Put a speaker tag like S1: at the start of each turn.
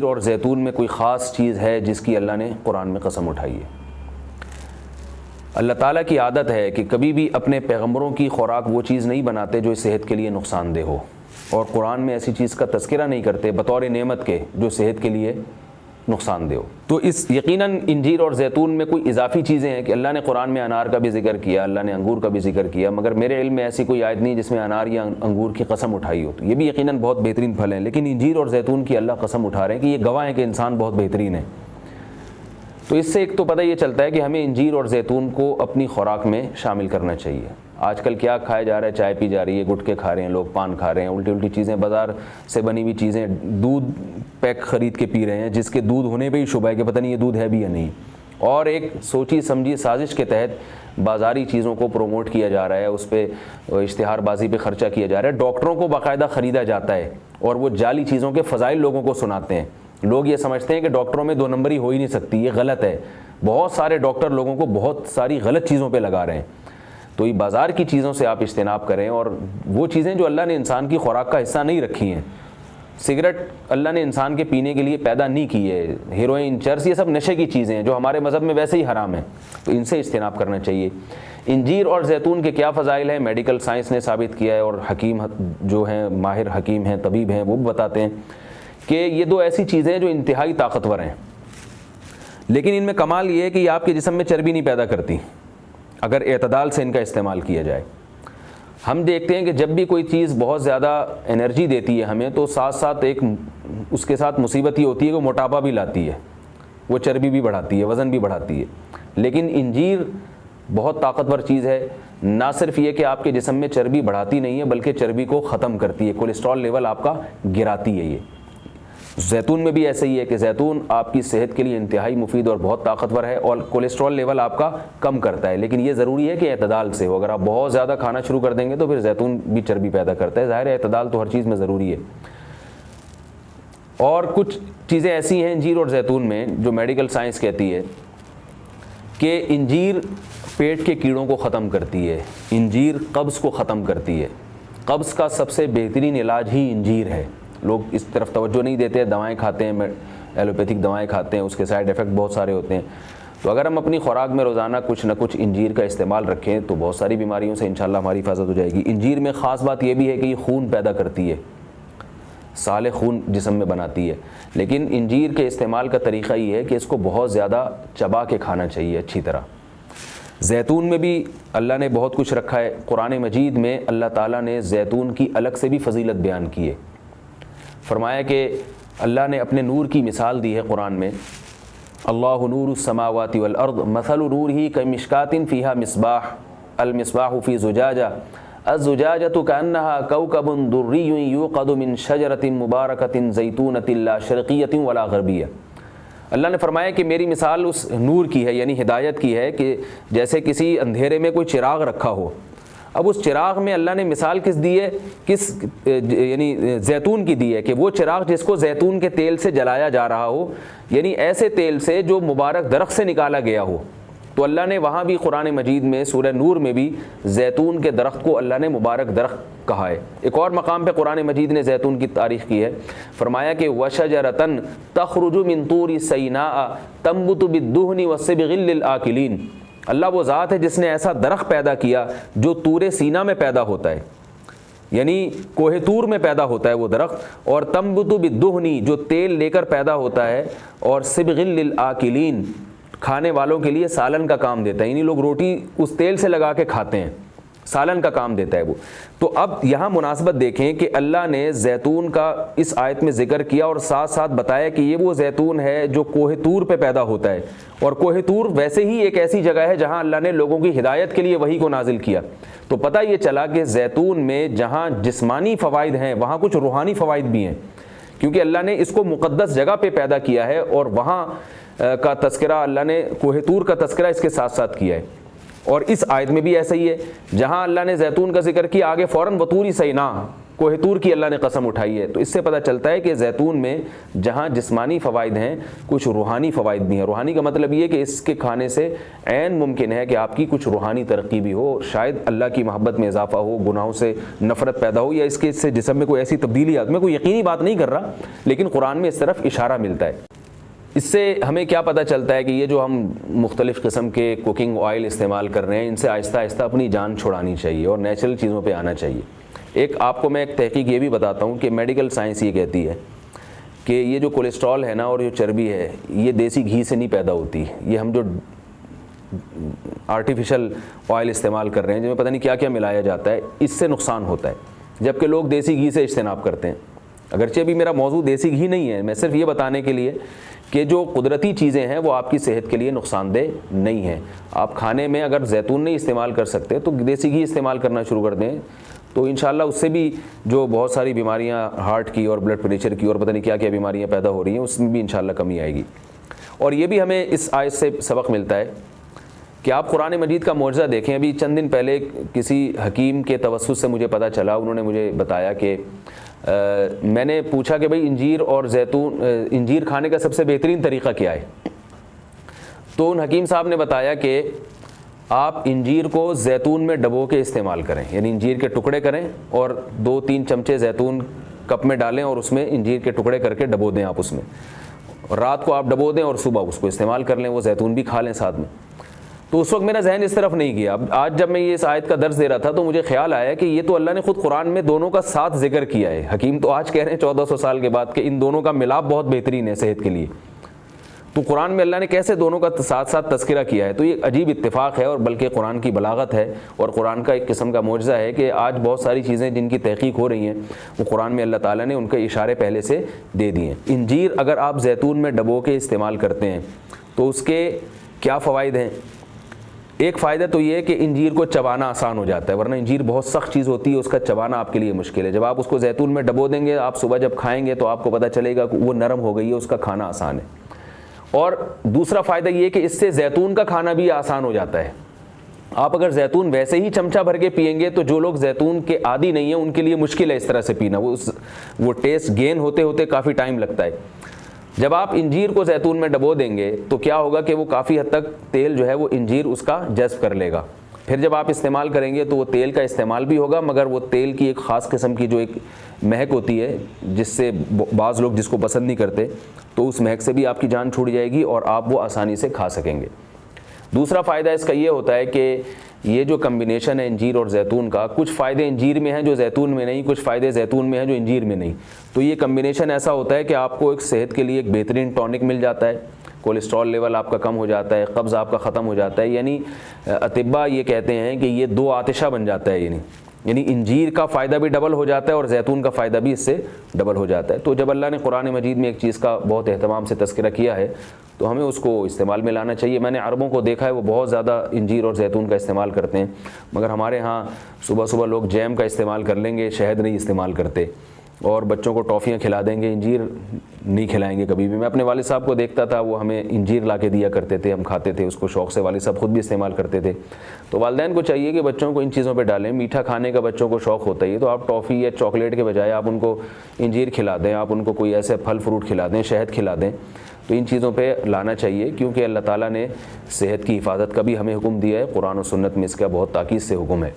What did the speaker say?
S1: اور زیتون میں کوئی خاص چیز ہے جس کی اللہ نے قرآن میں قسم اٹھائی ہے؟ اللہ تعالیٰ کی عادت ہے کہ کبھی بھی اپنے پیغمبروں کی خوراک وہ چیز نہیں بناتے جو صحت کے لیے نقصان دہ ہو، اور قرآن میں ایسی چیز کا تذکرہ نہیں کرتے بطور نعمت کے جو صحت کے لیے نقصان دہ ہو۔ تو اس یقیناً انجیر اور زیتون میں کوئی اضافی چیزیں ہیں کہ اللہ نے قرآن میں انار کا بھی ذکر کیا، اللہ نے انگور کا بھی ذکر کیا، مگر میرے علم میں ایسی کوئی آیت نہیں جس میں انار یا انگور کی قسم اٹھائی ہو۔ تو یہ بھی یقیناً بہت بہترین پھل ہیں، لیکن انجیر اور زیتون کی اللہ قسم اٹھا رہے ہیں کہ یہ گواہ ہیں کہ انسان بہت بہترین ہے۔ تو اس سے ایک تو پتہ یہ چلتا ہے کہ ہمیں انجیر اور زیتون کو اپنی خوراک میں شامل کرنا چاہیے۔ آج کل کیا کھایا جا رہا ہے؟ چائے پی جا رہی ہے، گٹکے کھا رہے ہیں لوگ، پان کھا رہے ہیں، الٹی چیزیں، بازار سے بنی ہوئی چیزیں، دودھ پیک خرید کے پی رہے ہیں جس کے دودھ ہونے پہ ہی شبہ ہے کہ پتہ نہیں یہ دودھ ہے بھی یا نہیں، اور ایک سوچی سمجھی سازش کے تحت بازاری چیزوں کو پروموٹ کیا جا رہا ہے، اس پہ اشتہار بازی پہ خرچہ کیا جا رہا ہے، ڈاکٹروں کو باقاعدہ خریدا جاتا ہے اور وہ جعلی چیزوں کے فضائل لوگوں کو سناتے ہیں۔ لوگ یہ سمجھتے ہیں کہ ڈاکٹروں میں 2 نمبری ہو ہی نہیں سکتی، یہ غلط ہے۔ بہت سارے ڈاکٹر لوگوں کو بہت ساری غلط چیزوں پہ لگا رہے ہیں۔ تو یہ بازار کی چیزوں سے آپ اجتناب کریں، اور وہ چیزیں جو اللہ نے انسان کی خوراک کا حصہ نہیں رکھی ہیں، سگریٹ اللہ نے انسان کے پینے کے لیے پیدا نہیں کی ہے، ہیروئن، چرس، یہ سب نشے کی چیزیں ہیں جو ہمارے مذہب میں ویسے ہی حرام ہیں، تو ان سے اجتناب کرنا چاہیے۔ انجیر اور زیتون کے کیا فضائل ہیں؟ میڈیکل سائنس نے ثابت کیا ہے، اور حکیم جو ہیں، ماہر حکیم ہیں، طبیب ہیں، وہ بھی بتاتے ہیں کہ یہ 2 ایسی چیزیں ہیں جو انتہائی طاقتور ہیں، لیکن ان میں کمال یہ ہے کہ یہ آپ کے جسم میں چربی نہیں پیدا کرتی اگر اعتدال سے ان کا استعمال کیا جائے۔ ہم دیکھتے ہیں کہ جب بھی کوئی چیز بہت زیادہ انرجی دیتی ہے ہمیں، تو ساتھ ساتھ ایک اس کے ساتھ مصیبت یہ ہوتی ہے کہ وہ موٹاپا بھی لاتی ہے، وہ چربی بھی بڑھاتی ہے، وزن بھی بڑھاتی ہے۔ لیکن انجیر بہت طاقتور چیز ہے، نہ صرف یہ کہ آپ کے جسم میں چربی بڑھاتی نہیں ہے بلکہ چربی کو ختم کرتی ہے، کولیسٹرول لیول آپ کا گراتی ہے۔ یہ زیتون میں بھی ایسا ہی ہے کہ زیتون آپ کی صحت کے لیے انتہائی مفید اور بہت طاقتور ہے، اور کولیسٹرول لیول آپ کا کم کرتا ہے، لیکن یہ ضروری ہے کہ اعتدال سے ہو۔ اگر آپ بہت زیادہ کھانا شروع کر دیں گے تو پھر زیتون بھی چربی پیدا کرتا ہے، ظاہر ہے اعتدال تو ہر چیز میں ضروری ہے۔ اور کچھ چیزیں ایسی ہیں انجیر اور زیتون میں جو میڈیکل سائنس کہتی ہے کہ انجیر پیٹ کے کیڑوں کو ختم کرتی ہے، انجیر قبض کو ختم کرتی ہے، قبض کا سب سے بہترین علاج ہی انجیر ہے۔ لوگ اس طرف توجہ نہیں دیتے، دوائیں کھاتے ہیں، ایلوپیتھک دوائیں کھاتے ہیں، اس کے سائیڈ ایفیکٹ بہت سارے ہوتے ہیں۔ تو اگر ہم اپنی خوراک میں روزانہ کچھ نہ کچھ انجیر کا استعمال رکھیں تو بہت ساری بیماریوں سے انشاءاللہ ہماری حفاظت ہو جائے گی۔ انجیر میں خاص بات یہ بھی ہے کہ یہ خون پیدا کرتی ہے، سالے خون جسم میں بناتی ہے، لیکن انجیر کے استعمال کا طریقہ یہ ہے کہ اس کو بہت زیادہ چبا کے کھانا چاہیے اچھی طرح۔ زیتون میں بھی اللہ نے بہت کچھ رکھا ہے، قرآن مجید میں اللہ تعالیٰ نے زیتون کی الگ سے بھی فضیلت بیان کی ہے۔ فرمایا کہ اللہ نے اپنے نور کی مثال دی ہے قرآن میں، اللہ نور السماوات والارض مثل نورہ کمشکاۃ فیہا مصباح المصباح فی زجاجہ الزجاجۃ کأنہا کوکب دری یوقد من شجرۃ مبارکۃ زیتونۃ لا شرقیۃ ولا غربیہ۔ اللہ نے فرمایا کہ میری مثال اس نور کی ہے، یعنی ہدایت کی ہے، کہ جیسے کسی اندھیرے میں کوئی چراغ رکھا ہو۔ اب اس چراغ میں اللہ نے مثال کس دی ہے؟ یعنی زیتون کی دی ہے، کہ وہ چراغ جس کو زیتون کے تیل سے جلایا جا رہا ہو، یعنی ایسے تیل سے جو مبارک درخت سے نکالا گیا ہو۔ تو اللہ نے وہاں بھی قرآن مجید میں سورہ نور میں بھی زیتون کے درخت کو اللہ نے مبارک درخت کہا ہے۔ ایک اور مقام پہ قرآن مجید نے زیتون کی تعریف کی ہے، فرمایا کہ وَشَجَرَةً تَخْرُجُ مِن طُورِ سَيْنَاءَ تَنبُتُ بِالدُّهْنِ وَالصِّبْغِ لِلْآكِلِينَ۔ اللہ وہ ذات ہے جس نے ایسا درخت پیدا کیا جو طور سینا میں پیدا ہوتا ہے، یعنی کوہ طور میں پیدا ہوتا ہے وہ درخت، اور تنبت بالدہن جو تیل لے کر پیدا ہوتا ہے، اور صبغ للآکلین کھانے والوں کے لیے سالن کا کام دیتا ہے، یعنی لوگ روٹی اس تیل سے لگا کے کھاتے ہیں، سالن کا کام دیتا ہے وہ۔ تو اب یہاں مناسبت دیکھیں کہ اللہ نے زیتون کا اس آیت میں ذکر کیا اور ساتھ ساتھ بتایا کہ یہ وہ زیتون ہے جو کوہ طور پہ پیدا ہوتا ہے، اور کوہ طور ویسے ہی ایک ایسی جگہ ہے جہاں اللہ نے لوگوں کی ہدایت کے لیے وحی کو نازل کیا۔ تو پتہ یہ چلا کہ زیتون میں جہاں جسمانی فوائد ہیں وہاں کچھ روحانی فوائد بھی ہیں، کیونکہ اللہ نے اس کو مقدس جگہ پہ پیدا کیا ہے، اور وہاں کا تذکرہ اللہ نے کوہ طور کا تذکرہ اس کے ساتھ ساتھ کیا ہے۔ اور اس آیت میں بھی ایسا ہی ہے، جہاں اللہ نے زیتون کا ذکر کیا آگے فوراً وطور سینا، کوہ طور کی اللہ نے قسم اٹھائی ہے۔ تو اس سے پتہ چلتا ہے کہ زیتون میں جہاں جسمانی فوائد ہیں کچھ روحانی فوائد بھی ہیں۔ روحانی کا مطلب یہ کہ اس کے کھانے سے عین ممکن ہے کہ آپ کی کچھ روحانی ترقی بھی ہو، شاید اللہ کی محبت میں اضافہ ہو، گناہوں سے نفرت پیدا ہو، یا اس کے سے جسم میں کوئی ایسی تبدیلی آتی ہے۔ میں کوئی یقینی بات نہیں کر رہا، لیکن قرآن میں اس طرف اشارہ ملتا ہے۔ اس سے ہمیں کیا پتہ چلتا ہے کہ یہ جو ہم مختلف قسم کے کوکنگ آئل استعمال کر رہے ہیں ان سے آہستہ آہستہ اپنی جان چھڑانی چاہیے اور نیچرل چیزوں پہ آنا چاہیے۔ ایک آپ کو میں ایک تحقیق یہ بھی بتاتا ہوں کہ میڈیکل سائنس یہ کہتی ہے کہ یہ جو کولیسٹرول ہے نا اور جو چربی ہے یہ دیسی گھی سے نہیں پیدا ہوتی، یہ ہم جو آرٹیفیشل آئل استعمال کر رہے ہیں جن میں پتہ نہیں کیا کیا ملایا جاتا ہے، اس سے نقصان ہوتا ہے، جبکہ لوگ دیسی گھی سے اجتناب کرتے ہیں۔ اگرچہ بھی میرا موضوع دیسی گھی نہیں ہے، میں صرف یہ بتانے کے لیے کہ جو قدرتی چیزیں ہیں وہ آپ کی صحت کے لیے نقصان دہ نہیں ہیں۔ آپ کھانے میں اگر زیتون نہیں استعمال کر سکتے تو دیسی گھی استعمال کرنا شروع کر دیں، تو انشاءاللہ اس سے بھی جو بہت ساری بیماریاں ہارٹ کی اور بلڈ پریشر کی اور پتہ نہیں کیا کیا بیماریاں پیدا ہو رہی ہیں اس میں بھی انشاءاللہ کمی آئے گی۔ اور یہ بھی ہمیں اس آیت سے سبق ملتا ہے کہ آپ قرآن مجید کا معجزہ دیکھیں۔ ابھی چند دن پہلے کسی حکیم کے توسط سے مجھے پتہ چلا، انہوں نے مجھے بتایا کہ میں نے پوچھا کہ بھئی انجیر اور زیتون، انجیر کھانے کا سب سے بہترین طریقہ کیا ہے؟ تو ان حکیم صاحب نے بتایا کہ آپ انجیر کو زیتون میں ڈبو کے استعمال کریں، یعنی انجیر کے ٹکڑے کریں اور 2-3 چمچے زیتون کپ میں ڈالیں اور اس میں انجیر کے ٹکڑے کر کے ڈبو دیں آپ اس میں، اور رات کو آپ ڈبو دیں اور صبح اس کو استعمال کر لیں، وہ زیتون بھی کھا لیں ساتھ میں۔ تو اس وقت میرا ذہن اس طرف نہیں گیا۔ اب آج جب میں یہ اس آیت کا درس دے رہا تھا تو مجھے خیال آیا کہ یہ تو اللہ نے خود قرآن میں دونوں کا ساتھ ذکر کیا ہے۔ حکیم تو آج کہہ رہے ہیں 1400 سال کے بعد کہ ان دونوں کا ملاپ بہت بہترین ہے صحت کے لیے، تو قرآن میں اللہ نے کیسے دونوں کا ساتھ ساتھ تذکرہ کیا ہے؟ تو یہ عجیب اتفاق ہے، اور بلکہ قرآن کی بلاغت ہے اور قرآن کا ایک قسم کا معجزہ ہے کہ آج بہت ساری چیزیں جن کی تحقیق ہو رہی ہیں وہ قرآن میں اللہ تعالیٰ نے ان کے اشارے پہلے سے دے دیے ہیں۔ انجیر اگر آپ زیتون میں ڈبو کے استعمال کرتے ہیں تو اس کے کیا فوائد ہیں؟ ایک فائدہ تو یہ ہے کہ انجیر کو چبانا آسان ہو جاتا ہے، ورنہ انجیر بہت سخت چیز ہوتی ہے، اس کا چبانا آپ کے لیے مشکل ہے۔ جب آپ اس کو زیتون میں ڈبو دیں گے، آپ صبح جب کھائیں گے تو آپ کو پتہ چلے گا کہ وہ نرم ہو گئی ہے، اس کا کھانا آسان ہے۔ اور دوسرا فائدہ یہ کہ اس سے زیتون کا کھانا بھی آسان ہو جاتا ہے۔ آپ اگر زیتون ویسے ہی چمچہ بھر کے پئیں گے تو جو لوگ زیتون کے عادی نہیں ہیں ان کے لیے مشکل ہے اس طرح سے پینا، وہ ٹیسٹ گین ہوتے ہوتے کافی ٹائم لگتا ہے۔ جب آپ انجیر کو زیتون میں ڈبو دیں گے تو کیا ہوگا کہ وہ کافی حد تک تیل جو ہے وہ انجیر اس کا جذب کر لے گا، پھر جب آپ استعمال کریں گے تو وہ تیل کا استعمال بھی ہوگا، مگر وہ تیل کی ایک خاص قسم کی جو ایک مہک ہوتی ہے جس سے بعض لوگ جس کو پسند نہیں کرتے، تو اس مہک سے بھی آپ کی جان چھوٹ جائے گی اور آپ وہ آسانی سے کھا سکیں گے۔ دوسرا فائدہ اس کا یہ ہوتا ہے کہ یہ جو کمبینیشن ہے انجیر اور زیتون کا، کچھ فائدے انجیر میں ہیں جو زیتون میں نہیں، کچھ فائدے زیتون میں ہیں جو انجیر میں نہیں، تو یہ کمبینیشن ایسا ہوتا ہے کہ آپ کو ایک صحت کے لیے ایک بہترین ٹونک مل جاتا ہے، کولیسٹرول لیول آپ کا کم ہو جاتا ہے، قبض آپ کا ختم ہو جاتا ہے، یعنی اطباء یہ کہتے ہیں کہ یہ 2 آتشہ بن جاتا ہے، یعنی انجیر کا فائدہ بھی ڈبل ہو جاتا ہے اور زیتون کا فائدہ بھی اس سے ڈبل ہو جاتا ہے۔ تو جب اللہ نے قرآن مجید میں ایک چیز کا بہت اہتمام سے تذکرہ کیا ہے تو ہمیں اس کو استعمال میں لانا چاہیے۔ میں نے عربوں کو دیکھا ہے وہ بہت زیادہ انجیر اور زیتون کا استعمال کرتے ہیں، مگر ہمارے ہاں صبح صبح لوگ جیم کا استعمال کر لیں گے، شہد نہیں استعمال کرتے، اور بچوں کو ٹافیاں کھلا دیں گے، انجیر نہیں کھلائیں گے کبھی بھی۔ میں اپنے والد صاحب کو دیکھتا تھا، وہ ہمیں انجیر لا کے دیا کرتے تھے، ہم کھاتے تھے اس کو شوق سے، والد صاحب خود بھی استعمال کرتے تھے۔ تو والدین کو چاہیے کہ بچوں کو ان چیزوں پہ ڈالیں، میٹھا کھانے کا بچوں کو شوق ہوتا ہی ہے، تو آپ ٹافی یا چاکلیٹ کے بجائے آپ ان کو انجیر کھلا دیں، آپ ان کو کوئی ایسے پھل فروٹ کھلا دیں، شہد کھلا دیں، تو ان چیزوں پہ لانا چاہیے، کیونکہ اللہ تعالیٰ نے صحت کی حفاظت کا بھی ہمیں حکم دیا ہے، قرآن و سنت میں اس کا بہت تاکید سے حکم ہے۔